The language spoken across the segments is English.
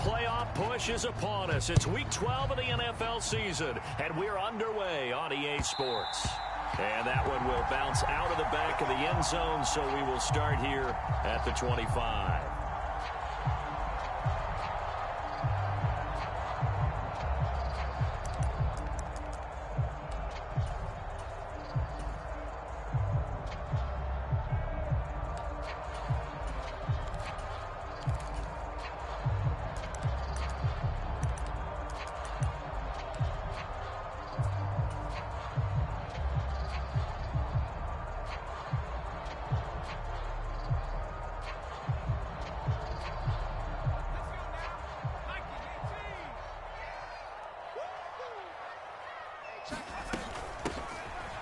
playoff push is upon us. It's Week 12 of the NFL season, and we're underway on EA Sports. And that one will bounce out of the back of the end zone, so we will start here at the 25.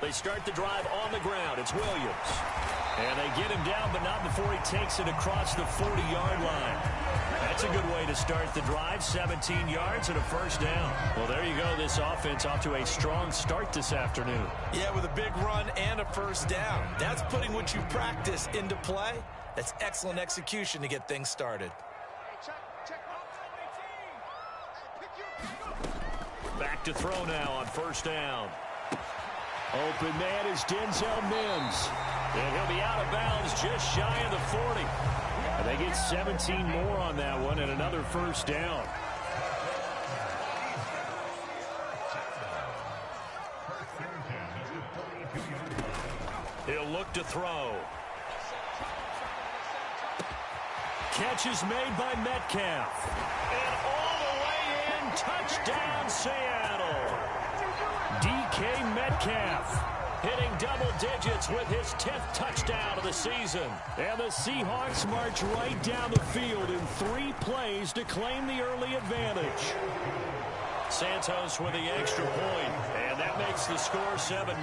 They start the drive on the ground. It's Williams. And they get him down, but not before he takes it across the 40-yard line. That's a good way to start the drive. 17 yards and a first down. Well, there you go. This offense off to a strong start this afternoon. Yeah, with a big run and a first down. That's putting what you practice into play. That's excellent execution to get things started. Back to throw now on first down. Open man is Denzel Mims. And he'll be out of bounds just shy of the 40. And they get 17 more on that one and another first down. He'll look to throw. Catch is made by Metcalf. And all the way in, touchdown Seattle. DK Metcalf hitting double digits with his 10th touchdown of the season. And the Seahawks march right down the field in 3 plays to claim the early advantage. Santos with the extra point, and that makes the score 7-0.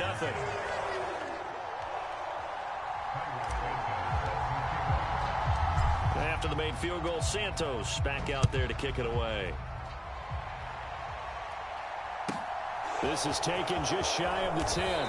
After the made field goal, Santos back out there to kick it away. This is taken just shy of the 10.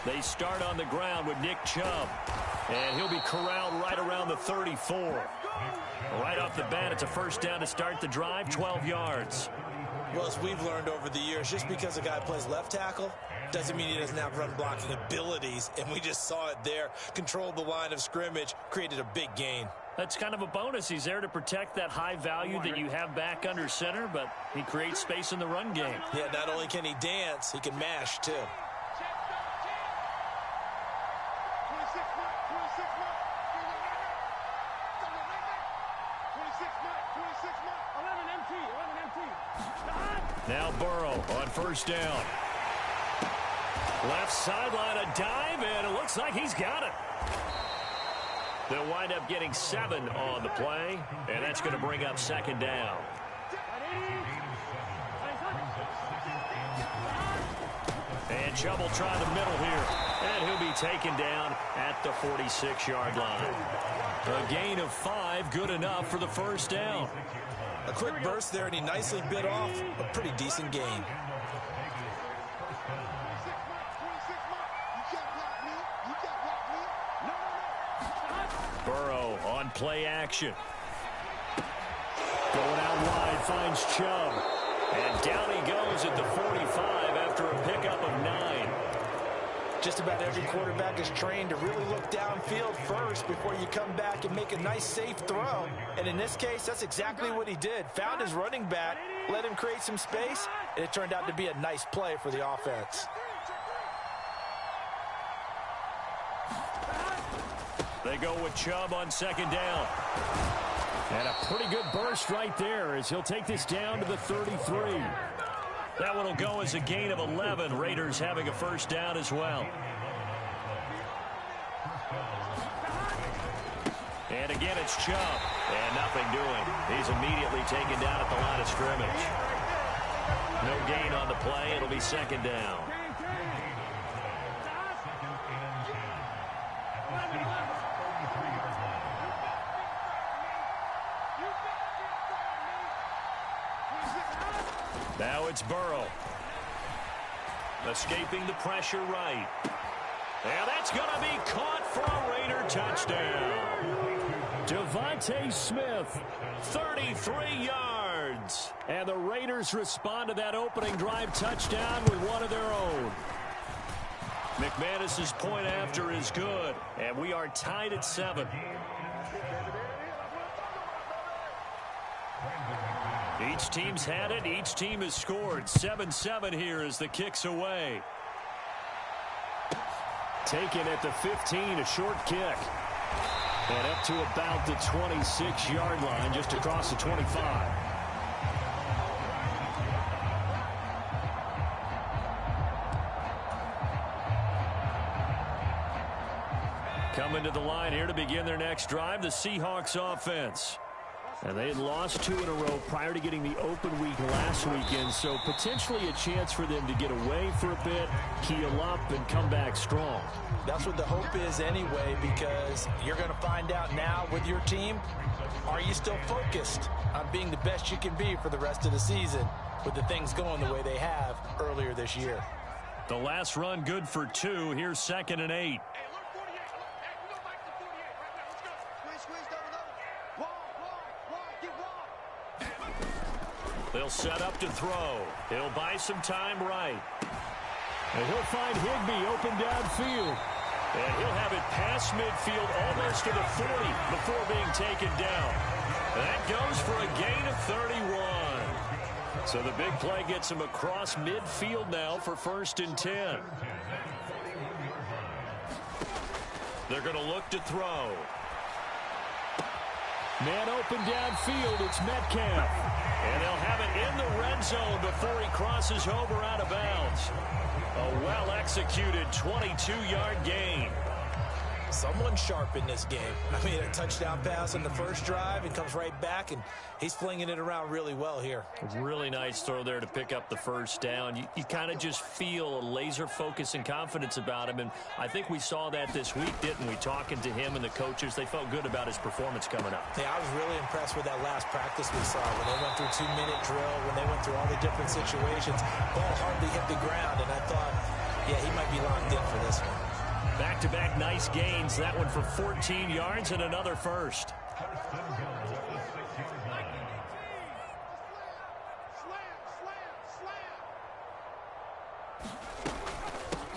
They start on the ground with Nick Chubb. And he'll be corralled right around the 34. Right off the bat, it's a first down to start the drive, 12 yards. Well, as we've learned over the years, just because a guy plays left tackle doesn't mean he doesn't have run blocking abilities. And we just saw it there. Controlled the line of scrimmage, created a big gain. That's kind of a bonus. He's there to protect that high value that you have back under center, but he creates space in the run game. Yeah, not only can he dance, he can mash too. Now Burrow on first down. Left sideline, a dive, and it looks like he's got it. They'll wind up getting 7 on the play, and that's going to bring up second down. And Chubb will try the middle here, and he'll be taken down at the 46-yard line. A gain of 5, good enough for the first down. A quick burst there, and he nicely bit off a pretty decent gain. Burrow on play action. Going out wide, finds Chubb. And down he goes at the 45 after a pickup of 9. Just about every quarterback is trained to really look downfield first before you come back and make a nice, safe throw. And in this case, that's exactly what he did. Found his running back, let him create some space, and it turned out to be a nice play for the offense. They go with Chubb on second down. And a pretty good burst right there as he'll take this down to the 33. That one will go as a gain of 11. Raiders having a first down as well. And again, it's Chubb. And nothing doing. He's immediately taken down at the line of scrimmage. No gain on the play. It'll be second down. Now it's Burrow. Escaping the pressure right. And that's going to be caught for a Raider touchdown. Devontae Smith, 33 yards. And the Raiders respond to that opening drive touchdown with one of their own. McManus's point after is good. And we are tied at 7. Each team's had it. Each team has scored. 7-7 here as the kick's away. Taken at the 15, a short kick. And up to about the 26-yard line, just across the 25. Coming to the line here to begin their next drive, the Seahawks offense. And they had lost 2 in a row prior to getting the open week last weekend, so potentially a chance for them to get away for a bit, heal up, and come back strong. That's what the hope is anyway, because you're going to find out now with your team, are you still focused on being the best you can be for the rest of the season with the things going the way they have earlier this year? The last run good for 2. Here's 2nd and 8. They'll set up to throw. He'll buy some time right. And he'll find Higbee open downfield. And he'll have it past midfield almost to the 40 before being taken down. That goes for a gain of 31. So the big play gets him across midfield now for 1st and 10. They're going to look to throw. Man open downfield, it's Metcalf. And they'll have it in the red zone before he crosses over out of bounds. A well-executed 22-yard gain. Someone sharp in this game. I mean, a touchdown pass on the first drive and comes right back, and he's flinging it around really well here. Really nice throw there to pick up the first down. You kind of just feel a laser focus and confidence about him, and I think we saw that this week, didn't we? Talking to him and the coaches, they felt good about his performance coming up. Yeah, I was really impressed with that last practice we saw when they went through 2-minute drill, when they went through all the different situations. Ball hardly hit the ground, and I thought, yeah, he might be locked in for this one. Back-to-back nice gains. That one for 14 yards and another first.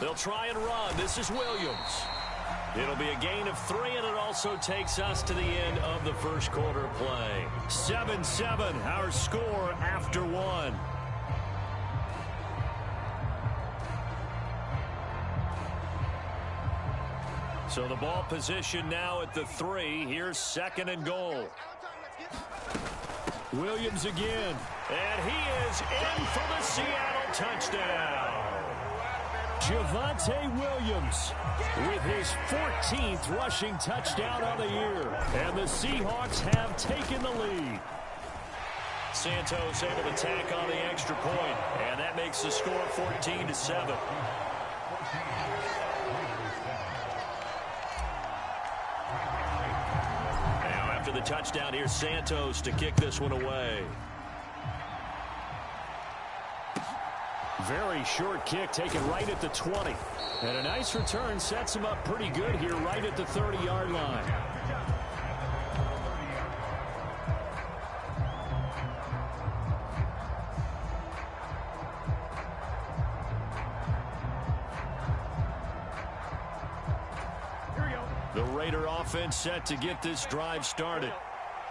They'll try and run. This is Williams. It'll be a gain of 3, and it also takes us to the end of the first quarter play. 7-7, our score after 1. So the ball position now at the 3. Here's 2nd and goal. Williams again. And he is in for the Seattle touchdown. Javonte Williams with his 14th rushing touchdown on the year. And the Seahawks have taken the lead. Santos able to tack on the extra point. And that makes the score 14-7. The touchdown here, Santos to kick this one away. Very short kick taken right at the 20. And a nice return sets him up pretty good here right at the 30-yard line. The Raider offense set to get this drive started.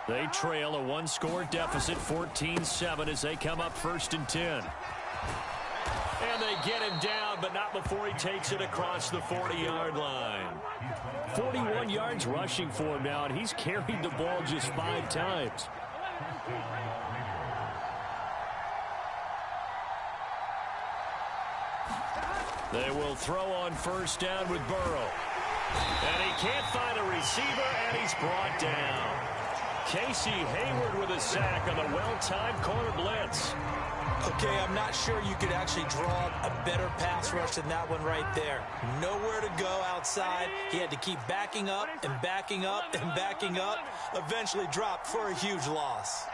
They trail a 1-score deficit, 14-7, as they come up 1st and 10. And they get him down, but not before he takes it across the 40-yard line. 41 yards rushing for him now, and he's carried the ball just 5 times. They will throw on first down with Burrow. And he can't find a receiver, and he's brought down. Casey Hayward with a sack on the well-timed corner blitz. Okay, I'm not sure you could actually draw a better pass rush than that one right there. Nowhere to go outside. He had to keep backing up and backing up and backing up. Eventually dropped for a huge loss.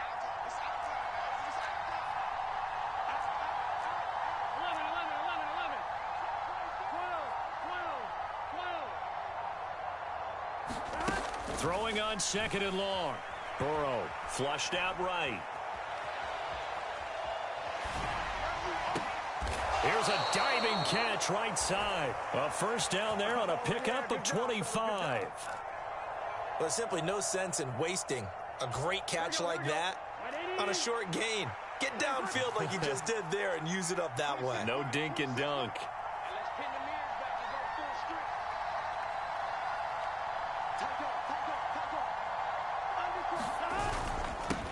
Throwing on second and long. Burrow flushed out right. Here's a diving catch right side. A first down there on a pickup of 25. Well, there's simply no sense in wasting a great catch like that on a short gain. Get downfield like you just did there and use it up that way. No dink and dunk.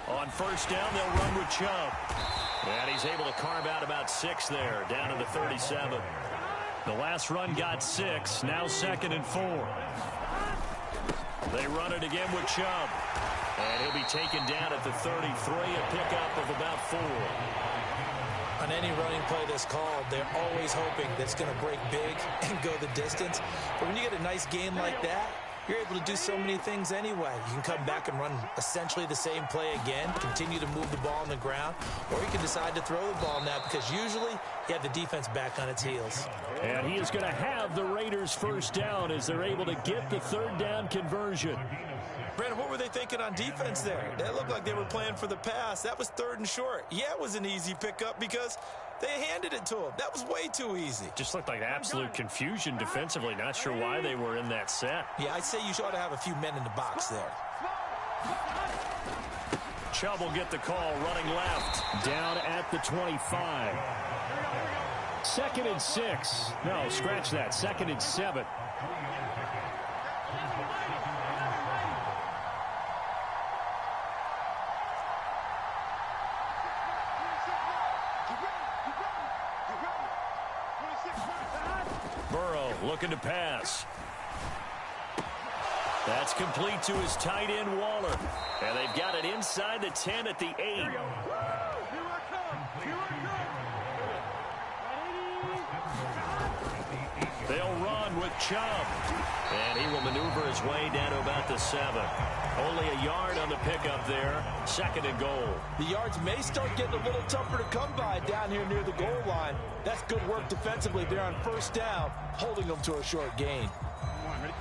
On first down, they'll run with Chubb. And he's able to carve out about 6 there, down to the 37. The last run got 6, now second and 4. They run it again with Chubb. And he'll be taken down at the 33, a pickup of about 4. On any running play that's called, they're always hoping that it's going to break big and go the distance. But when you get a nice game like that, you're able to do so many things anyway. You can come back and run essentially the same play again, continue to move the ball on the ground, or you can decide to throw the ball now because usually you have the defense back on its heels. And he is going to have the Raiders first down as they're able to get the third down conversion. Brandon, what were they thinking on defense there? That looked like they were playing for the pass. That was third and short. Yeah, it was an easy pickup because they handed it to him. That was way too easy. Just looked like absolute confusion defensively. Not sure why they were in that set. Yeah, I'd say you ought to have a few men in the box there. Chubb will get the call running left. Down at the 25. Second and 6. No, scratch that. Second and 7. Burrow looking to pass. That's complete to his tight end, Waller. And they've got it inside the 10 at the 8. They'll run with Chubb. And he will maneuver his way down to about the 7. Only a yard on the pickup there. Second and goal. The yards may start getting a little tougher to come by down here near the goal line. That's good work defensively there on first down, holding them to a short gain.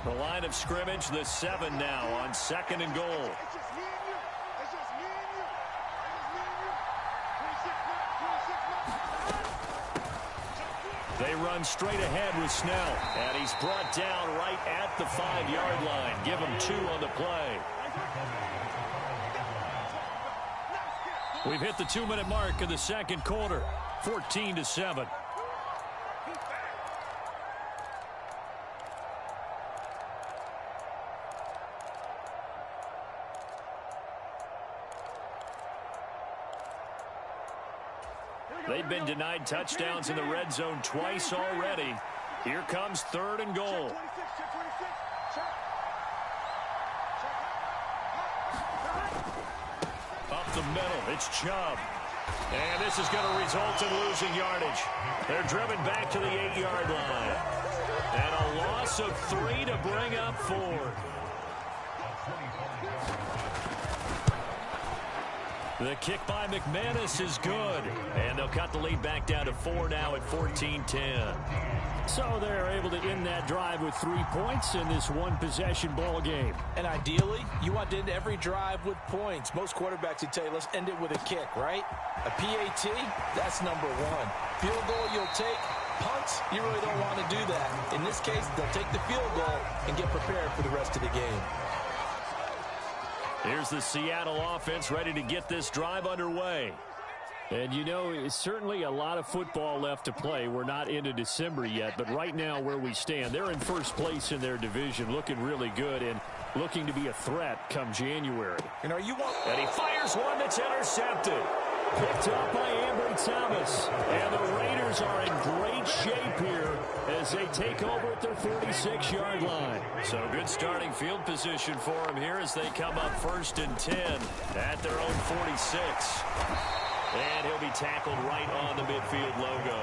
The line of scrimmage, the 7 now on second and goal. They run straight ahead with Snell. And he's brought down right at the 5-yard line. Give him 2 on the play. We've hit the 2-minute mark of the second quarter. 14-7. They've been denied touchdowns in the red zone twice already. Here comes third and goal. Up the middle, it's Chubb. And this is going to result in losing yardage. They're driven back to the 8-yard line. And a loss of 3 to bring up 4. The kick by McManus is good. And they'll cut the lead back down to 4 now at 14-10. So they're able to end that drive with 3 points in this one-possession ball game. And ideally, you want to end every drive with points. Most quarterbacks would tell you, let's end it with a kick, right? A PAT, that's number 1. Field goal you'll take. Punts, you really don't want to do that. In this case, they'll take the field goal and get prepared for the rest of the game. Here's the Seattle offense ready to get this drive underway. And, you know, it's certainly a lot of football left to play. We're not into December yet, but right now where we stand, they're in first place in their division, looking really good and looking to be a threat come January. And he fires one that's intercepted. Picked up by Ambry Thomas. And the Raiders are in great shape here as they take over at their 46-yard line. So good starting field position for them here as they come up 1st and 10 at their own 46. And he'll be tackled right on the midfield logo.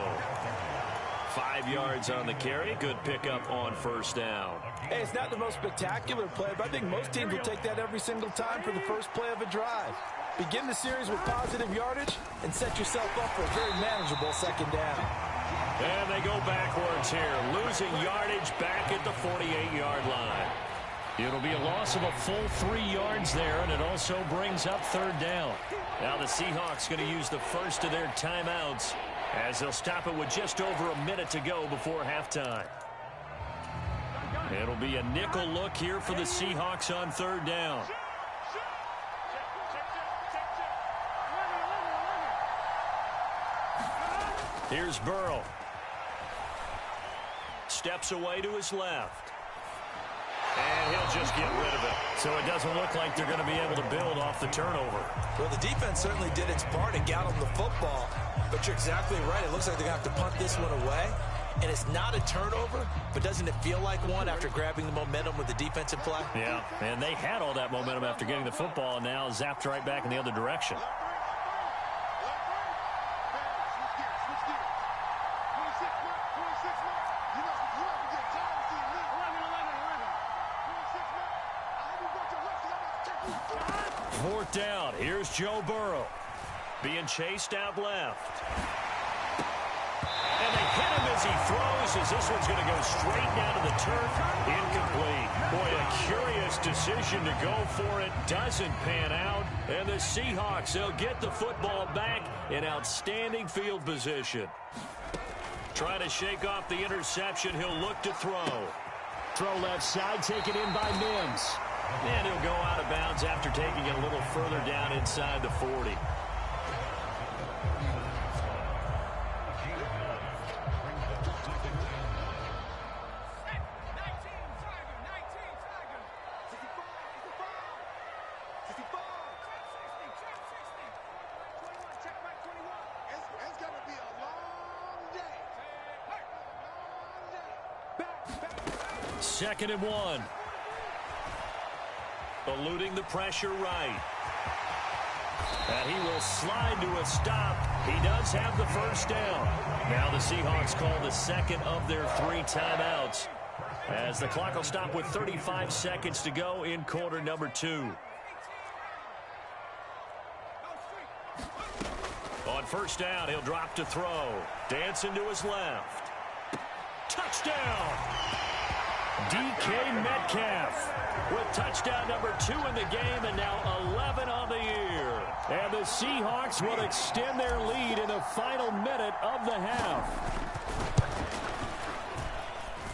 5 yards on the carry. Good pickup on 1st down. Hey, it's not the most spectacular play, but I think most teams will take that every single time for the first play of a drive. Begin the series with positive yardage and set yourself up for a very manageable 2nd down. And they go backwards here, losing yardage back at the 48-yard line. It'll be a loss of a full 3 yards there, and it also brings up 3rd down. Now the Seahawks going to use the first of their timeouts as they'll stop it with just over a minute to go before halftime. It'll be a nickel look here for the Seahawks on 3rd down. Here's Burrow. Steps away to his left. And he'll just get rid of it. So it doesn't look like they're going to be able to build off the turnover. Well, the defense certainly did its part and got on the football. But you're exactly right. It looks like they're going to have to punt this one away. And it's not a turnover, but doesn't it feel like one after grabbing the momentum with the defensive play? Yeah, and they had all that momentum after getting the football and now zapped right back in the other direction. Fourth down. Here's Joe Burrow. Being chased out left. And they hit him as he throws, as this one's going to go straight down to the turf. Incomplete. Boy, a curious decision to go for it. Doesn't pan out. And the Seahawks, they'll get the football back in outstanding field position. Trying to shake off the interception. He'll look to throw. Throw left side, taken in by Mims. And he'll go out of bounds after taking it a little further down inside the 40. Second and 1. Eluding the pressure right. And he will slide to a stop. He does have the first down. Now the Seahawks call the second of their 3 timeouts, as the clock will stop with 35 seconds to go in quarter number 2. On first down, he'll drop to throw. Dancing to his left. Touchdown! DK Metcalf with touchdown number 2 in the game, and now 11 on the year. And the Seahawks will extend their lead in the final minute of the half.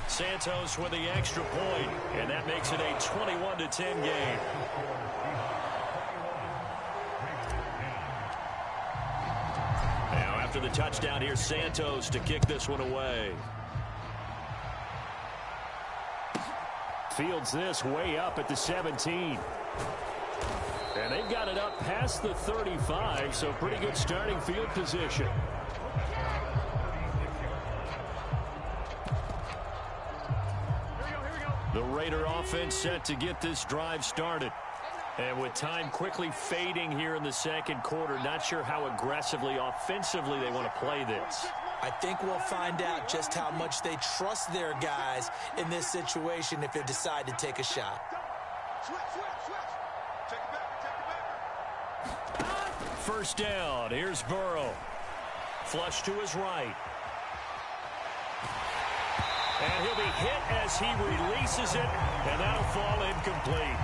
Santos with the extra point, and that makes it a 21-10 game. Now after the touchdown, here's Santos to kick this one away. Fields this way up at the 17. And they've got it up past the 35, so pretty good starting field position. The Raider offense set to get this drive started. And with time quickly fading here in the second quarter, not sure how aggressively, offensively they want to play this. I think we'll find out just how much they trust their guys in this situation if they decide to take a shot. First down. Here's Burrow. Flush to his right. And he'll be hit as he releases it, and that'll fall incomplete.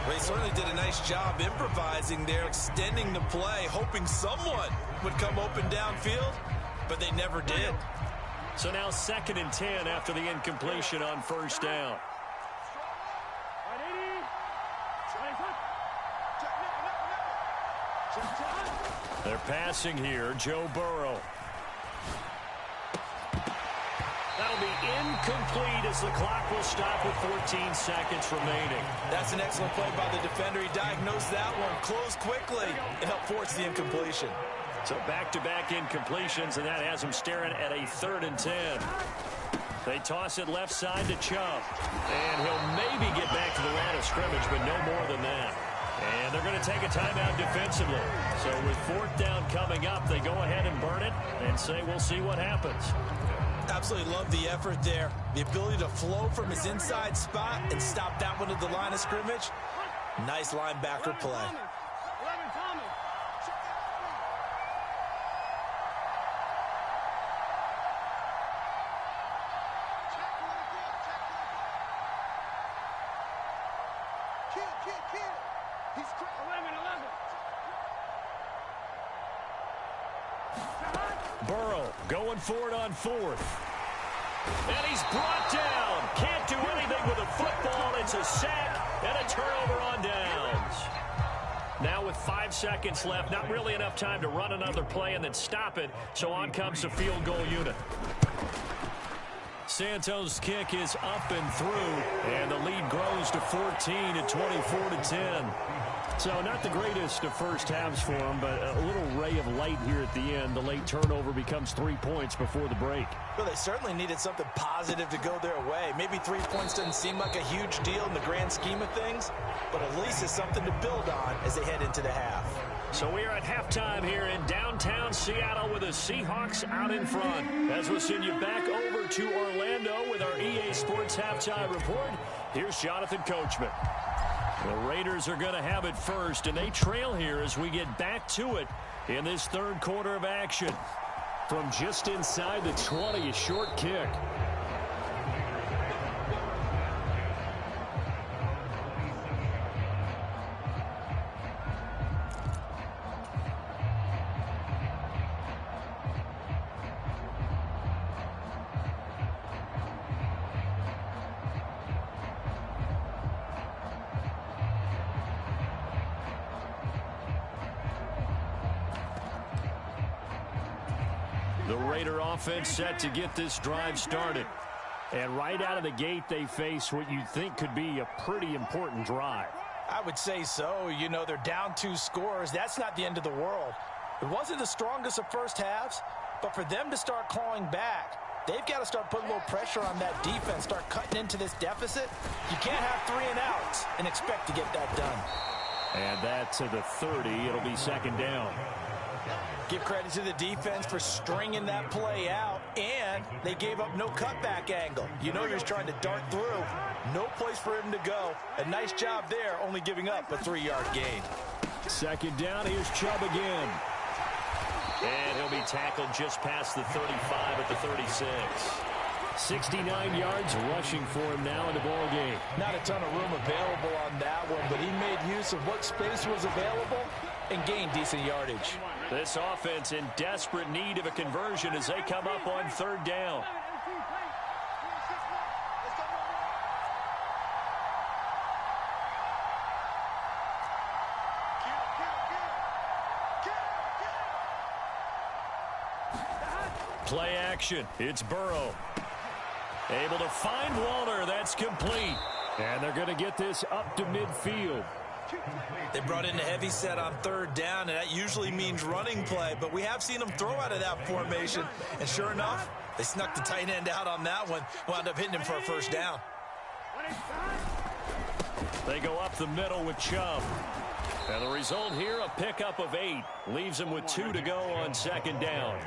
Well, he certainly did a nice job improvising there, extending the play, hoping someone would come open downfield, but they never did. So now 2nd and 10 after the incompletion on first down. They're passing here, Joe Burrow. That'll be incomplete as the clock will stop with 14 seconds remaining. That's an excellent play by the defender. He diagnosed that one, closed quickly, and helped force the incompletion. So back-to-back incompletions, and that has him staring at a 3rd and 10. They toss it left side to Chubb. And he'll maybe get back to the line of scrimmage, but no more than that. And they're going to take a timeout defensively. So with 4th down coming up, they go ahead and burn it and say we'll see what happens. Absolutely love the effort there. The ability to flow from his inside spot and stop that one at the line of scrimmage. Nice linebacker play. Burrow going for it on 4th. And he's brought down. Can't do anything with a football. It's a sack and a turnover on downs. Now with 5 seconds left, not really enough time to run another play and then stop it. So on comes the field goal unit. Santos' kick is up and through, and the lead grows to 14 at 24-10. So not the greatest of first halves for him, but a little ray of light here at the end. The late turnover becomes 3 points before the break. Well, they certainly needed something positive to go their way. Maybe 3 points doesn't seem like a huge deal in the grand scheme of things, but at least it's something to build on as they head into the half. So we are at halftime here in downtown Seattle with the Seahawks out in front. As we'll send you back over to Orlando with our EA Sports Halftime Report, here's Jonathan Coachman. The Raiders are going to have it first, and they trail here as we get back to it in this 3rd quarter of action. From just inside the 20, a short kick. The Raider offense set to get this drive started. And right out of the gate, they face what you'd think could be a pretty important drive. I would say so. You know, they're down 2 scores. That's not the end of the world. It wasn't the strongest of first halves, but for them to start clawing back, they've got to start putting a little pressure on that defense, start cutting into this deficit. You can't have 3 and outs and expect to get that done. And that to the 30. It'll be 2nd down. Give credit to the defense for stringing that play out, and they gave up no cutback angle. You know he was trying to dart through. No place for him to go. A nice job there, only giving up a 3-yard gain. 2nd down, here's Chubb again. And he'll be tackled just past the 35 at the 36. 69 yards rushing for him now in the ball game. Not a ton of room available on that one, but he made use of what space was available and gained decent yardage. This offense in desperate need of a conversion as they come up on 3rd down. Play action. It's Burrow. Able to find Walter. That's complete. And they're going to get this up to midfield. They brought in a heavy set on 3rd down, and that usually means running play, but we have seen them throw out of that formation, and sure enough, they snuck the tight end out on that one, wound up hitting him for a 1st down. They go up the middle with Chubb. And the result here, a pickup of 8. Leaves him with 2 to go on 2nd down.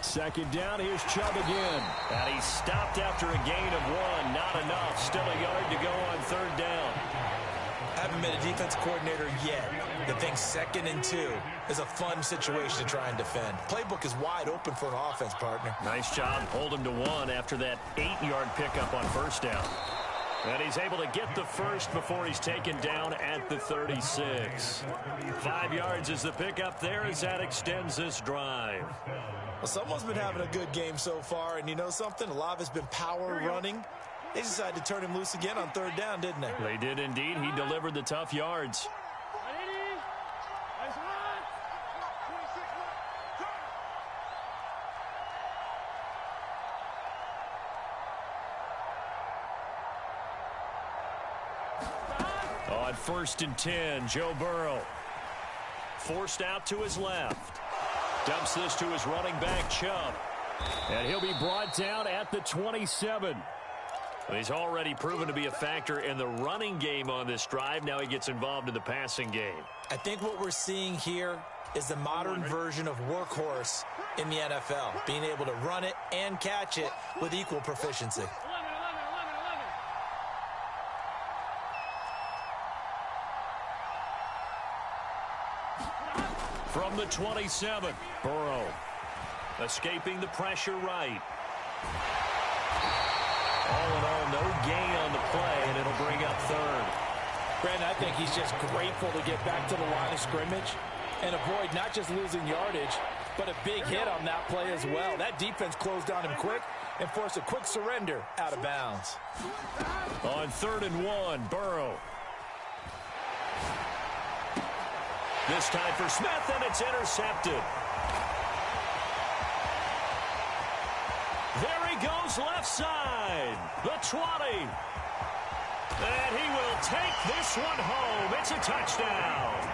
Second down, here's Chubb again. And he's stopped after a gain of 1. Not enough. Still a yard to go on 3rd down. Haven't met a defense coordinator yet that thinks 2nd and 2 is a fun situation to try and defend. Playbook is wide open for an offense, partner. Nice job. Hold him to 1 after that 8-yard pickup on 1st down. And he's able to get the first before he's taken down at the 36. 5 yards is the pickup there as that extends this drive. Well, someone's been having a good game so far, and you know something? A lot of it's been power running. They decided to turn him loose again on third down, didn't they? They did indeed. He delivered the tough yards. On 1st and 10, Joe Burrow. Forced out to his left. Dumps this to his running back, Chubb. And he'll be brought down at the 27. He's already proven to be a factor in the running game on this drive. Now he gets involved in the passing game. I think what we're seeing here is the modern version of workhorse in the NFL, being able to run it and catch it with equal proficiency. From the 27, Burrow escaping the pressure right. All in all, no gain on the play, and it'll bring up third. Brandon, I think he's just grateful to get back to the line of scrimmage and avoid not just losing yardage, but a big hit on that play as well. That defense closed on him quick and forced a quick surrender out of bounds. On 3rd and 1, Burrow. This time for Smith, and it's intercepted. There he goes, left side. The 20. And he will take this one home. It's a touchdown.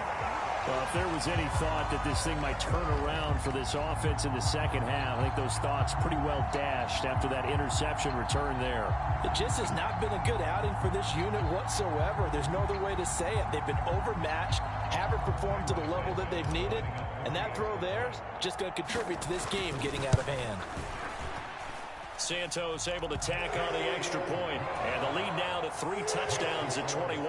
Well, if there was any thought that this thing might turn around for this offense in the second half, I think those thoughts pretty well dashed after that interception return there. It just has not been a good outing for this unit whatsoever. There's no other way to say it. They've been overmatched, haven't performed to the level that they've needed, and that throw there is just going to contribute to this game getting out of hand. Santos able to tack on the extra point, and the lead now to 3 touchdowns at 21.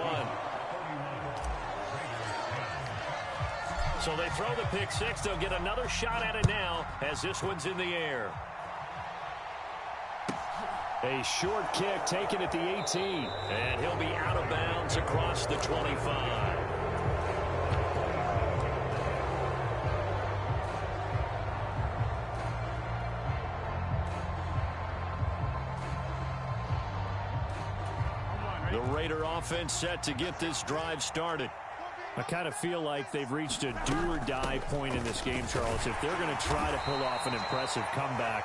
So they throw the pick six. They'll get another shot at it now as this one's in the air. A short kick taken at the 18. And he'll be out of bounds across the 25. The Raider offense set to get this drive started. I kind of feel like they've reached a do-or-die point in this game, Charles. If they're going to try to pull off an impressive comeback,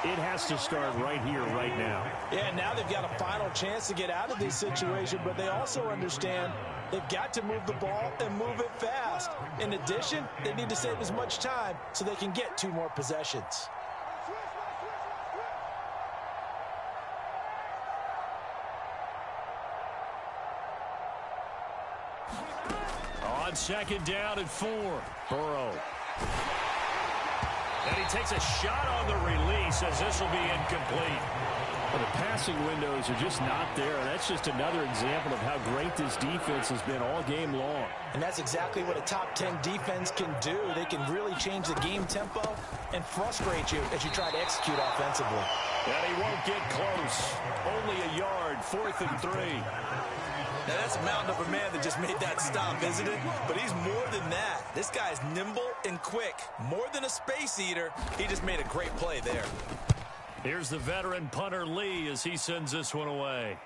it has to start right here, right now. Yeah, now they've got a final chance to get out of this situation, but they also understand they've got to move the ball and move it fast. In addition, they need to save as much time so they can get 2 more possessions. On 2nd down and 4, Burrow. And he takes a shot on the release as this will be incomplete. Well, the passing windows are just not there. That's just another example of how great this defense has been all game long. And that's exactly what a top 10 defense can do. They can really change the game tempo and frustrate you as you try to execute offensively. And he won't get close. Only a yard, 4th and 3. Now, that's a mountain of a man that just made that stop, isn't it? But he's more than that. This guy's nimble and quick. More than a space eater, he just made a great play there. Here's the veteran punter Lee as he sends this one away.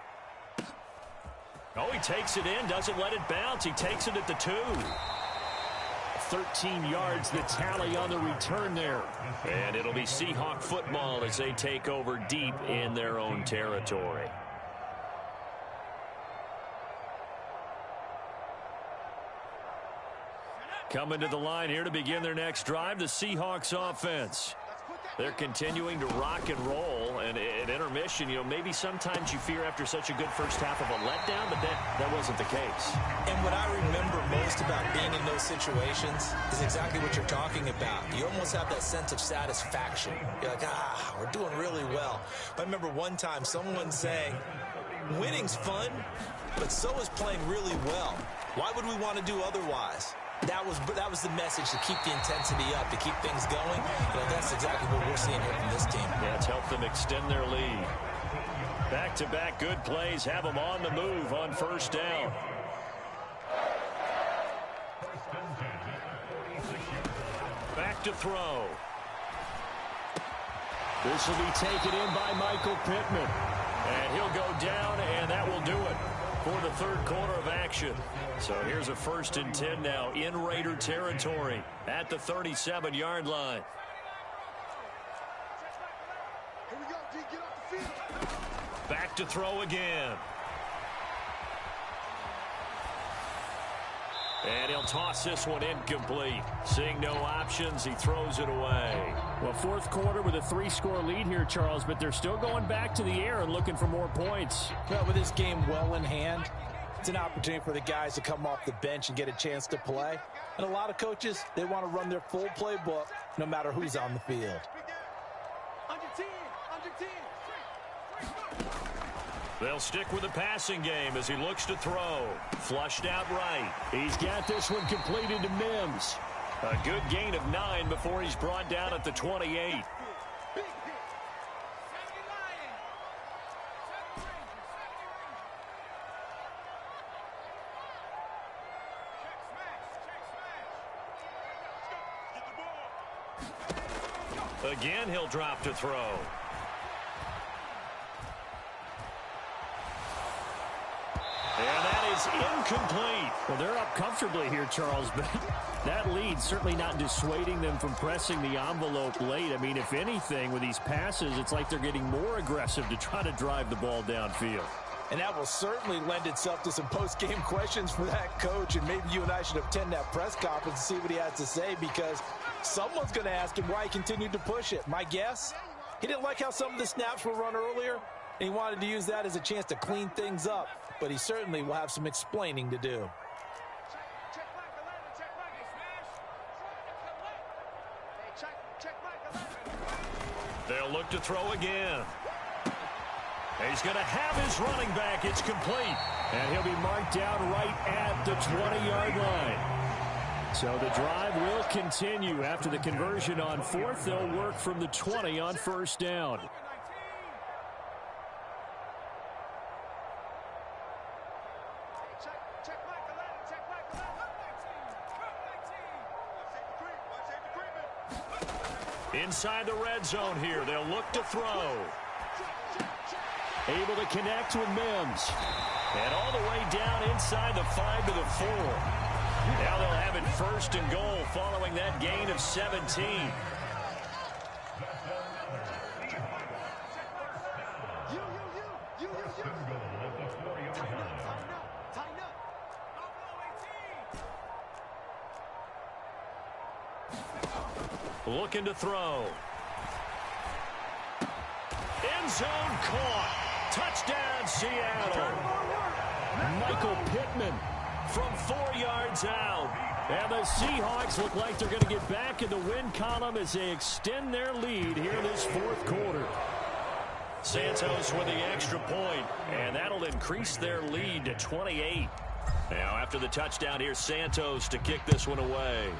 Oh, he takes it in, doesn't let it bounce. He takes it at the 2. 13 yards, the tally on the return there. And it'll be Seahawk football as they take over deep in their own territory. Coming to the line here to begin their next drive, the Seahawks offense. They're continuing to rock and roll, and at intermission, you know, maybe sometimes you fear after such a good first half of a letdown, but that wasn't the case. And what I remember most about being in those situations is exactly what you're talking about. You almost have that sense of satisfaction. You're like, we're doing really well. But I remember one time someone saying, winning's fun, but so is playing really well. Why would we want to do otherwise? That was the message, to keep the intensity up, to keep things going. You know, that's exactly what we're seeing here from this team. Yeah, it's helped them extend their lead. Back-to-back good plays have them on the move on first down. Back to throw. This will be taken in by Michael Pittman. And he'll go down, and that will do it for the third quarter of action. So here's a 1st and 10 now in Raider territory at the 37-yard line. Here we go, D, get off the field. Back to throw again. And he'll toss this one incomplete. Seeing no options, he throws it away. Well, fourth quarter with a 3-score lead here, Charles, but they're still going back to the air and looking for more points. Well, with this game well in hand, it's an opportunity for the guys to come off the bench and get a chance to play. And a lot of coaches, they want to run their full playbook no matter who's on the field. Under 10, under 10. They'll stick with the passing game as he looks to throw. Flushed out right. He's got this one completed to Mims. A good gain of 9 before he's brought down at the 28. Again, he'll drop to throw. And that is incomplete. Well, they're up comfortably here, Charles, but that lead certainly not dissuading them from pressing the envelope late. I mean, if anything, with these passes, it's like they're getting more aggressive to try to drive the ball downfield. And that will certainly lend itself to some post-game questions for that coach, and maybe you and I should attend that press conference and see what he has to say, because someone's going to ask him why he continued to push it. My guess, he didn't like how some of the snaps were run earlier, and he wanted to use that as a chance to clean things up. But he certainly will have some explaining to do. They'll look to throw again. He's going to have his running back. It's complete. And he'll be marked down right at the 20-yard line. So the drive will continue. After the conversion on fourth, they'll work from the 20 on first down. Inside the red zone here, they'll look to throw. Able to connect with Mims. And all the way down inside the 5 to the 4. Now they'll have it 1st and goal following that gain of 17. Looking to throw. End zone caught. Touchdown, Seattle. Michael Pittman from 4 yards out. And the Seahawks look like they're going to get back in the win column as they extend their lead here in this fourth quarter. Santos with the extra point, and that'll increase their lead to 28. Now, after the touchdown, here's Santos to kick this one away.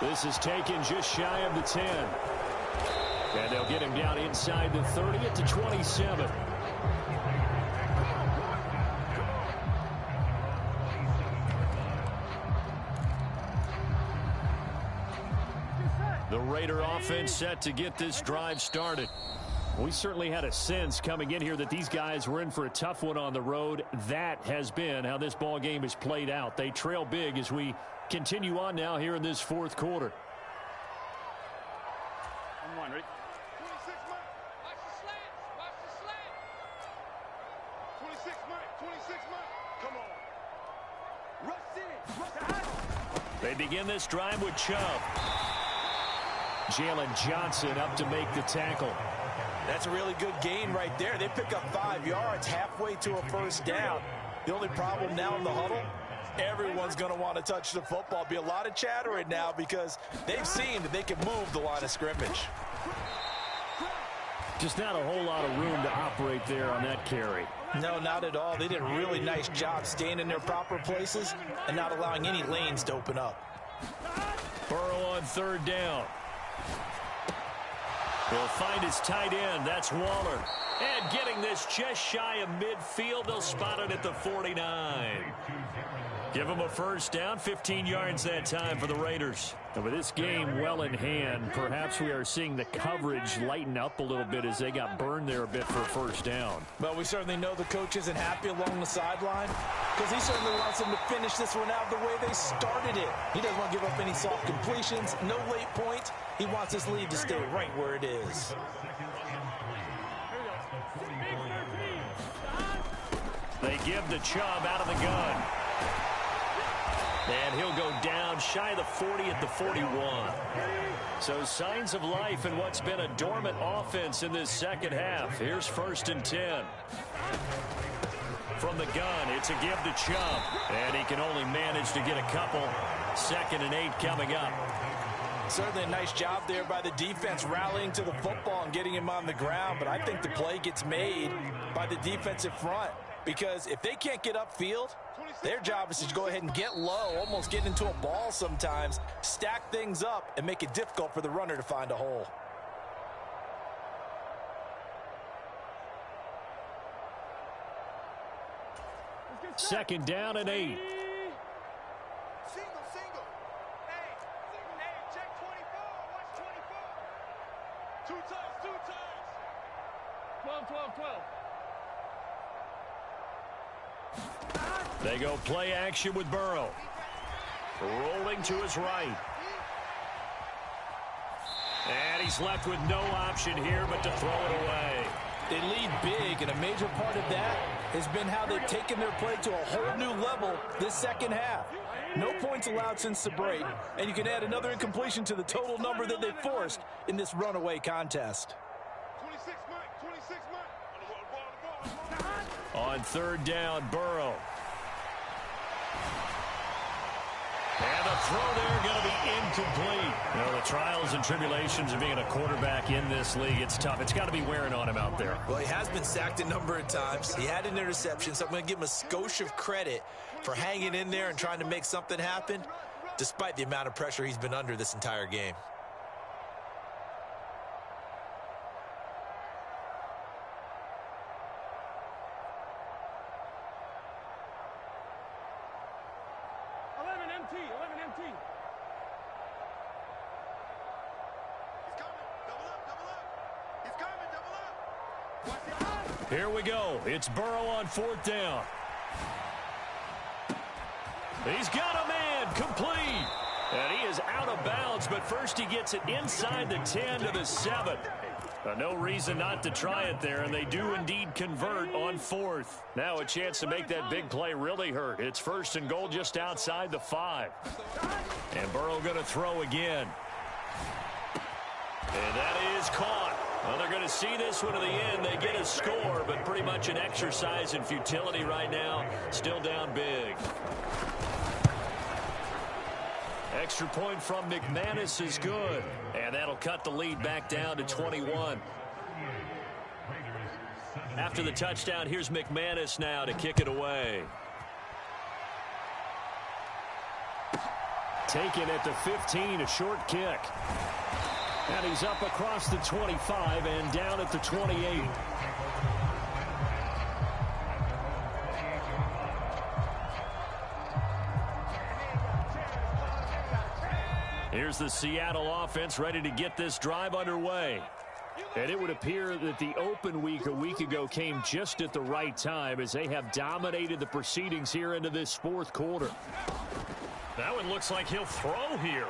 This is taken just shy of the 10. And they'll get him down inside the 30 at the 27. The Raider offense set to get this drive started. We certainly had a sense coming in here that these guys were in for a tough one on the road. That has been how this ball game has played out. They trail big as we continue on now here in this fourth quarter. On 1, ready? 26, Mike. Watch the slants. Watch the slants. 26, Mike. 26, Mike. Come on. Rush in. They begin this drive with Chubb. Jalen Johnson up to make the tackle. That's a really good gain right there. They pick up 5 yards halfway to a first down. The only problem now in the huddle, everyone's going to want to touch the football. Be a lot of chattering now because they've seen that they can move the line of scrimmage. Just not a whole lot of room to operate there on that carry. No, not at all. They did a really nice job staying in their proper places and not allowing any lanes to open up. Burrow on third down. Will find his tight end. That's Waller. And getting this just shy of midfield. They'll spot it at the 49. Give him a first down, 15 yards that time for the Raiders. And with this game well in hand, perhaps we are seeing the coverage lighten up a little bit as they got burned there a bit for a first down. Well, we certainly know the coach isn't happy along the sideline because he certainly wants them to finish this one out the way they started it. He doesn't want to give up any soft completions, no late points. He wants his lead to stay right where it is. They give the Chubb out of the gun. And he'll go down shy of the 40 at the 41. So signs of life in what's been a dormant offense in this second half. Here's 1st and 10. From the gun, it's a give to Chubb. And he can only manage to get a couple. 2nd and 8 coming up. Certainly a nice job there by the defense rallying to the football and getting him on the ground. But I think the play gets made by the defensive front. Because if they can't get upfield, their job is to go ahead and get low, almost get into a ball sometimes, stack things up, and make it difficult for the runner to find a hole. Second down and 8. Single. Hey, check 24. Watch 24. Two times. 12. They go play action with Burrow. Rolling to his right. And he's left with no option here but to throw it away. They lead big, and a major part of that has been how they've taken their play to a whole new level this second half. No points allowed since the break, and you can add another incompletion to the total number that they forced in this runaway contest. 26 Mike. On 3rd down, Burrow. And the throw there going to be incomplete. You know, the trials and tribulations of being a quarterback in this league, it's tough. It's got to be wearing on him out there. Well, he has been sacked a number of times. He had an interception, so I'm going to give him a skosh of credit for hanging in there and trying to make something happen, despite the amount of pressure he's been under this entire game. Here we go. It's Burrow on 4th down. He's got a man complete. And he is out of bounds, but first he gets it inside the 10 to the 7. No reason not to try it there, and they do indeed convert on 4th. Now a chance to make that big play really hurt. It's 1st and goal just outside the 5. And Burrow going to throw again. And that is caught. Well, they're going to see this one to the end. They get a score, but pretty much an exercise in futility right now. Still down big. Extra point from McManus is good. And that'll cut the lead back down to 21. After the touchdown, here's McManus now to kick it away. Taken at the 15, a short kick. And he's up across the 25 and down at the 28. Here's the Seattle offense ready to get this drive underway. And it would appear that the open week a week ago came just at the right time as they have dominated the proceedings here into this 4th quarter. That one looks like he'll throw here.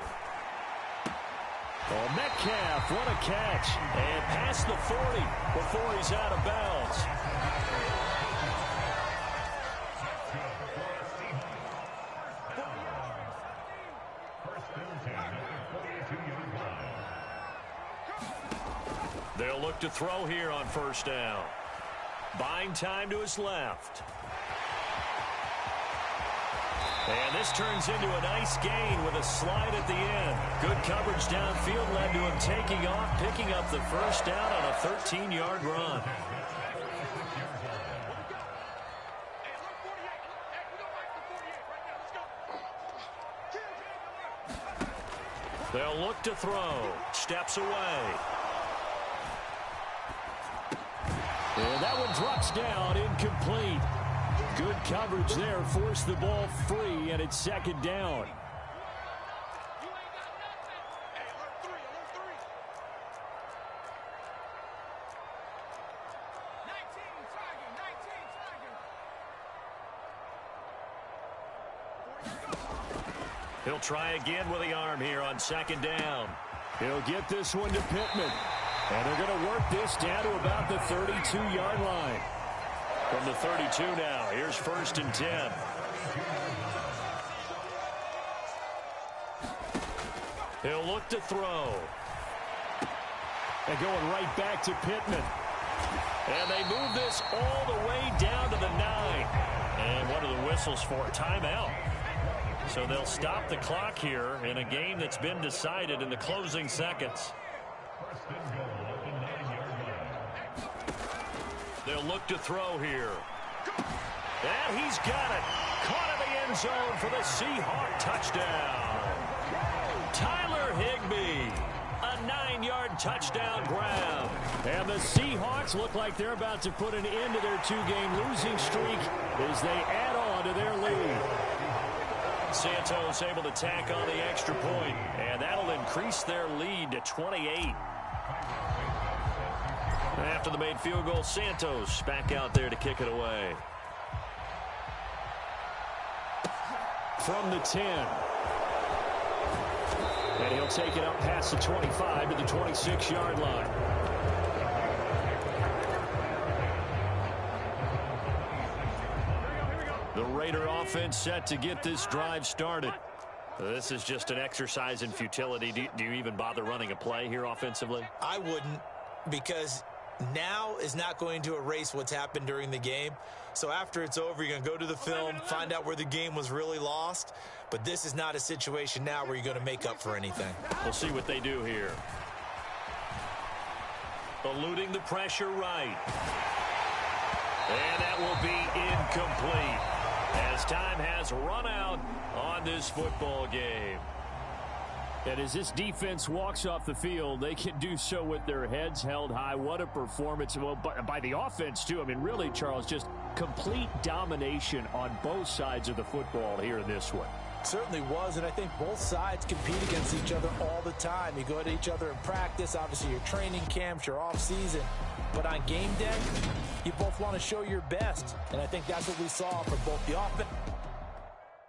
Oh, Metcalf, what a catch. And past the 40 before he's out of bounds. They'll look to throw here on 1st down. Buying time to his left. And this turns into a nice gain with a slide at the end. Good coverage downfield led to him taking off, picking up the 1st down on a 13-yard run. They'll look to throw. Steps away. And that one drops down, incomplete. Good coverage there, forced the ball free, and it's second down. He'll try again with the arm here on second down. He'll get this one to Pittman. And they're going to work this down to about the 32-yard line. From the 32 now, here's 1st and 10. He'll look to throw. And going right back to Pittman. And they move this all the way down to the 9. And what are the whistles for? Timeout. So they'll stop the clock here in a game that's been decided in the closing seconds. They'll look to throw here. And he's got it. Caught in the end zone for the Seahawks touchdown. Tyler Higbee. A 9-yard touchdown grab. And the Seahawks look like they're about to put an end to their 2-game losing streak as they add on to their lead. Santos able to tack on the extra point, and that'll increase their lead to 28. After the made field goal, Santos back out there to kick it away. From the 10. And he'll take it up past the 25 to the 26-yard line. The Raider offense set to get this drive started. This is just an exercise in futility. Do you even bother running a play here offensively? I wouldn't, because now is not going to erase what's happened during the game. So after it's over, you're going to go to the film, find out where the game was really lost. But this is not a situation now where you're going to make up for anything. We'll see what they do here. Eluding the pressure right. And that will be incomplete, as time has run out on this football game. And as this defense walks off the field, they can do so with their heads held high. What a performance. Well, by the offense, too. I mean, really, Charles, just complete domination on both sides of the football here in this one. Certainly was, and I think both sides compete against each other all the time. You go at each other in practice, obviously your training camps, your off-season. But on game day, you both want to show your best. And I think that's what we saw from both the offense